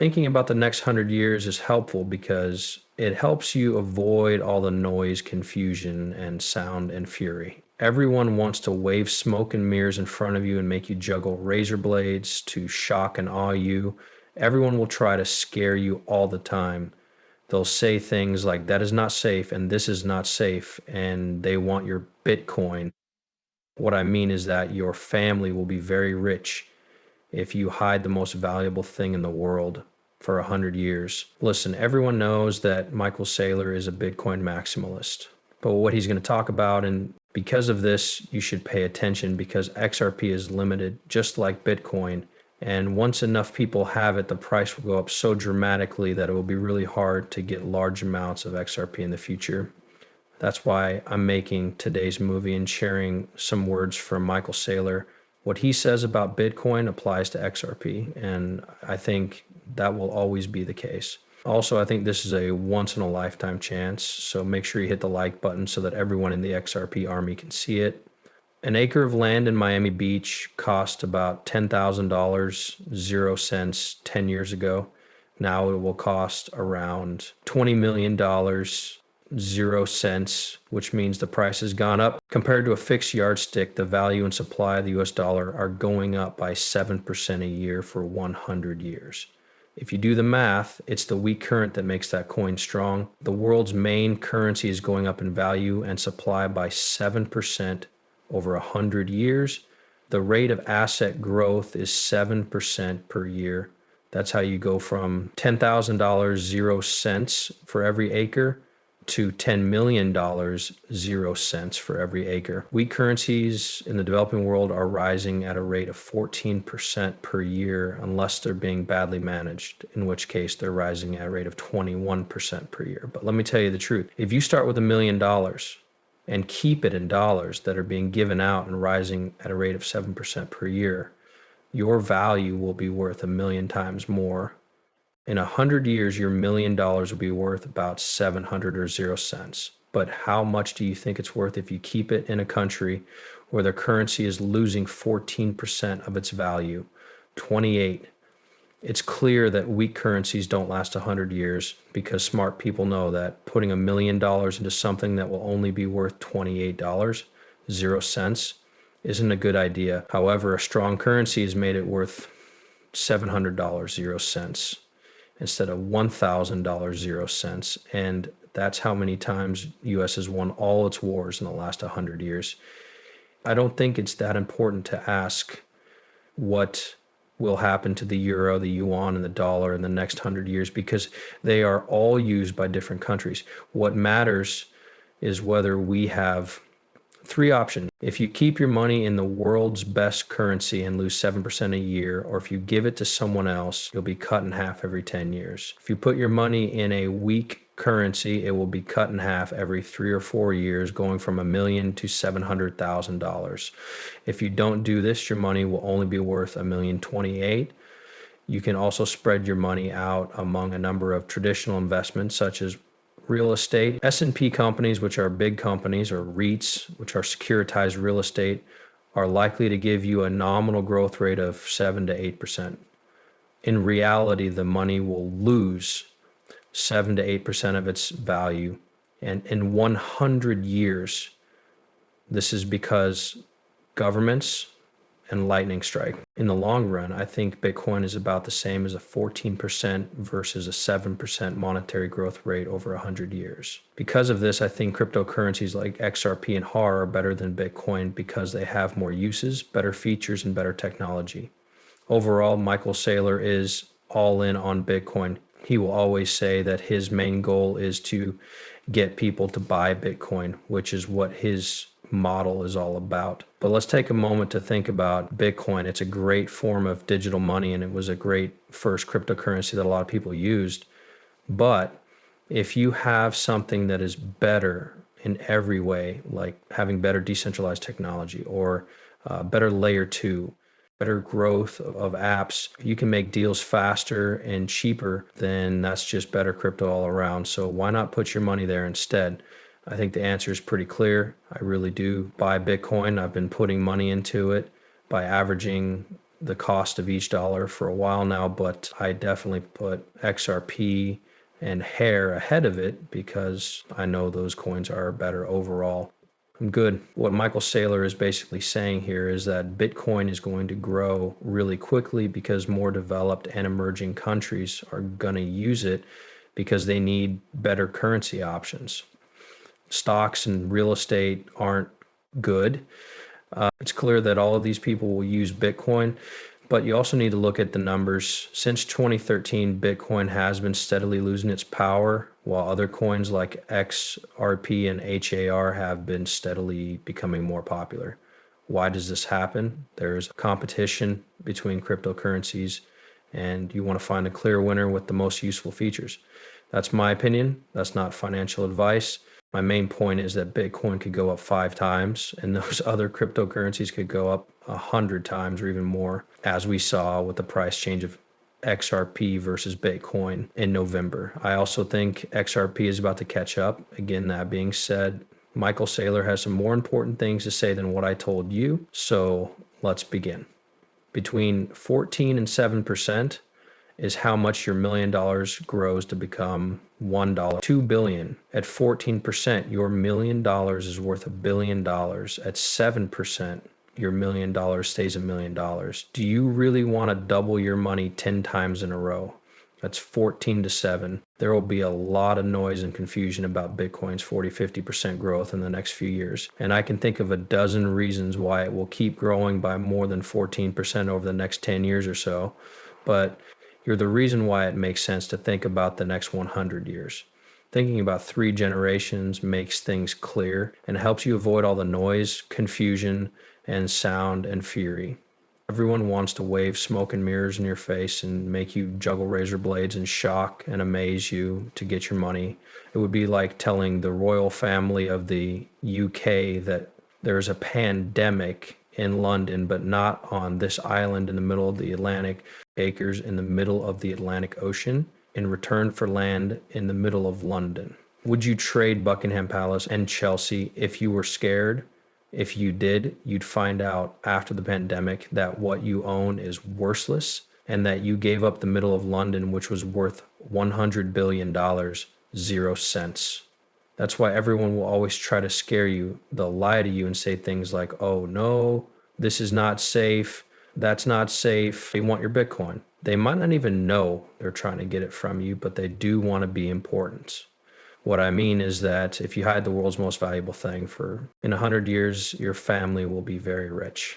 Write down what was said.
Thinking about the next 100 years is helpful because it helps you avoid all the noise, confusion, and sound and fury. Everyone wants to wave smoke and mirrors in front of you and make you juggle razor blades to shock and awe you. Everyone will try to scare you all the time. They'll say things like, that is not safe and this is not safe, and they want your Bitcoin. What I mean is that your family will be very rich if you hide the most valuable thing in the world for 100 years. Listen, everyone knows that Michael Saylor is a Bitcoin maximalist, but what he's going to talk about, and because of this, you should pay attention because XRP is limited, just like Bitcoin. And once enough people have it, the price will go up so dramatically that it will be really hard to get large amounts of XRP in the future. That's why I'm making today's movie and sharing some words from Michael Saylor. What he says about Bitcoin applies to XRP, and I think that will always be the case. Also, I think this is a once-in-a-lifetime chance, so make sure you hit the like button so that everyone in the XRP army can see it. An acre of land in Miami Beach cost about $10,000, 0 cents 10 years ago. Now it will cost around $20 million, 0 cents, which means the price has gone up. Compared to a fixed yardstick, the value and supply of the US dollar are going up by 7% a year for 100 years. If you do the math, it's the weak current that makes that coin strong. The world's main currency is going up in value and supply by 7% over 100 years. The rate of asset growth is 7% per year. That's how you go from $10,000, 0 cents for every acre to $10 million, 0 cents for every acre. Weak currencies in the developing world are rising at a rate of 14% per year unless they're being badly managed, in which case they're rising at a rate of 21% per year. But let me tell you the truth. If you start with $1 million and keep it in dollars that are being given out and rising at a rate of 7% per year, your value will be worth 1,000,000 times more. In 100 years, your $1 million will be worth about 700 or 0 cents. But how much do you think it's worth if you keep it in a country where the currency is losing 14% of its value? 28. It's clear that weak currencies don't last 100 years because smart people know that putting $1 million into something that will only be worth $28, 0 cents, isn't a good idea. However, a strong currency has made it worth $700, 0 cents, instead of $1,000, 0 cents. And that's how many times the U.S. has won all its wars in the last 100 years. I don't think it's that important to ask what will happen to the euro, the yuan, and the dollar in the next 100 years because they are all used by different countries. What matters is whether we have three options. If you keep your money in the world's best currency and lose 7% a year, or if you give it to someone else, you'll be cut in half every 10 years. If you put your money in a weak currency, it will be cut in half every 3 or 4 years, going from $1 million to $700,000. If you don't do this, your money will only be worth $1,028,000. You can also spread your money out among a number of traditional investments, such as real estate. S&P companies, which are big companies, or REITs, which are securitized real estate, are likely to give you a nominal growth rate of 7 to 8%. In reality, the money will lose 7 to 8% of its value. And in 100 years, this is because governments and lightning strike. In the long run, I think Bitcoin is about the same as a 14% versus a 7% monetary growth rate over 100 years. Because of this, I think cryptocurrencies like XRP and HAR are better than Bitcoin because they have more uses, better features, and better technology. Overall, Michael Saylor is all in on Bitcoin. He will always say that his main goal is to get people to buy Bitcoin, which is what his model is all about. But let's take a moment to think about Bitcoin. It's a great form of digital money, and it was a great first cryptocurrency that a lot of people used. But if you have something that is better in every way, like having better decentralized technology or better layer 2, better growth of apps, you can make deals faster and cheaper, then that's just better crypto all around. So why not put your money there instead? I think the answer is pretty clear. I really do buy Bitcoin. I've been putting money into it by averaging the cost of each dollar for a while now, but I definitely put XRP and hair ahead of it because I know those coins are better overall. I'm good. What Michael Saylor is basically saying here is that Bitcoin is going to grow really quickly because more developed and emerging countries are going to use it because they need better currency options. Stocks and real estate aren't good. It's clear that all of these people will use Bitcoin, but you also need to look at the numbers. Since 2013, Bitcoin has been steadily losing its power, while other coins like XRP and HAR have been steadily becoming more popular. Why does this happen? There's competition between cryptocurrencies, and you want to find a clear winner with the most useful features. That's my opinion. That's not financial advice. My main point is that Bitcoin could go up 5 times and those other cryptocurrencies could go up 100 times or even more, as we saw with the price change of XRP versus Bitcoin in November. I also think XRP is about to catch up. Again, that being said, Michael Saylor has some more important things to say than what I told you. So let's begin. Between 14 and 7% is how much your $1 million grows to become $1, $2 billion. At 14%, your $1 million is worth $1 billion. At 7%, your $1 million stays $1 million. Do you really want to double your money 10 times in a row? That's 14 to 7. There will be a lot of noise and confusion about Bitcoin's 40-50% growth in the next few years. And I can think of a dozen reasons why it will keep growing by more than 14% over the next 10 years or so. But you're the reason why it makes sense to think about the next 100 years. Thinking about 3 generations makes things clear and helps you avoid all the noise, confusion, and sound and fury. Everyone wants to wave smoke and mirrors in your face and make you juggle razor blades and shock and amaze you to get your money. It would be like telling the royal family of the UK that there's a pandemic in London, but not on this island in the middle of the Atlantic, acres in the middle of the Atlantic Ocean, in return for land in the middle of London. Would you trade Buckingham Palace and Chelsea if you were scared? If you did, you'd find out after the pandemic that what you own is worthless and that you gave up the middle of London, which was worth $100 billion, 0 cents. That's why everyone will always try to scare you. They'll lie to you and say things like, oh no, this is not safe. That's not safe. They want your Bitcoin. They might not even know they're trying to get it from you, but they do want to be important. What I mean is that if you hide the world's most valuable thing in 100 years, your family will be very rich.